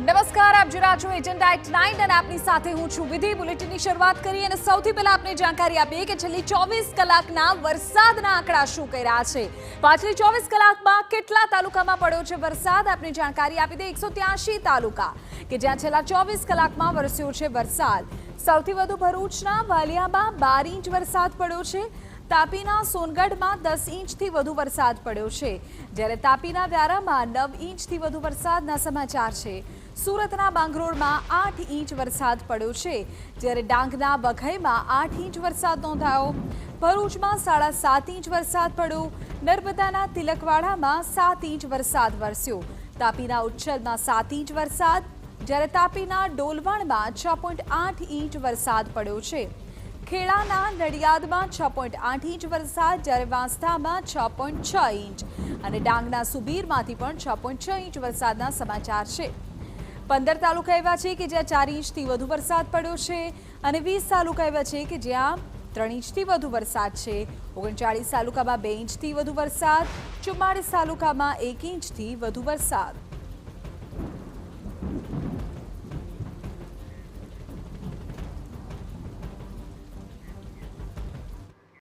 નમસ્કાર, આપ જોઈ રહ્યા છો એજન્ડા એટ 9 અને આપની સાથે હું છું વિધિ। બુલેટિનની શરૂઆત કરીએ અને સૌથી પહેલા આપને જાણકારી આપીએ કે છેલ્લી 24 કલાકના વરસાદના આંકડા શું કહી રહ્યા છે। પાછલી 24 કલાકમાં કેટલા તાલુકામાં પડ્યો છે વરસાદ, આપને જાણકારી આપી દે। 183 તાલુકા કે જ્યાં છેલ્લા 24 કલાકમાં વરસ્યો છે વરસાદ। સૌથી વધુ ભરૂચના વાલિયામાં 12 ઇંચ વરસાદ પડ્યો છે। તાપીના સોનગઢમાં 10 ઇંચથી વધુ વરસાદ પડ્યો છે, જ્યારે તાપીના વ્યારામાં 9 ઇંચથી વધુ વરસાદના સમાચાર છે। સુરતના બાંગરોળમાં 8 ઇંચ વરસાદ પડ્યો છે, જ્યારે ડાંગના વઘઈમાં 8 ઇંચ વરસાદ નોંધાયો। ભરૂચમાં 7.5 ઇંચ વરસાદ પડ્યો। નર્મદાના તિલકવાડામાં 7 ઇંચ વરસાદ વરસ્યો। તાપીના ઉચ્છલમાં 7 ઇંચ વરસાદ, જ્યારે તાપીના ડોલવણમાં 6.8 ઇંચ વરસાદ પડ્યો છે। ખેડાના નડિયાદમાં 6.8 ઇંચ વરસાદ, જ્યારે વાંસદામાં 6.6 ઇંચ અને ડાંગના સુબીરમાંથી પણ 6.6 ઇંચ વરસાદના સમાચાર છે। 15 તાલુકા એવા છે કે જ્યાં 4 ઇંચથી વધુ વરસાદ પડ્યો છે અને 20 તાલુકા એવા છે કે જ્યાં 3 ઇંચથી વધુ વરસાદ છે। 39 તાલુકામાં 2 ઇંચથી વધુ વરસાદ, 44 તાલુકામાં 1 ઇંચથી વધુ વરસાદ।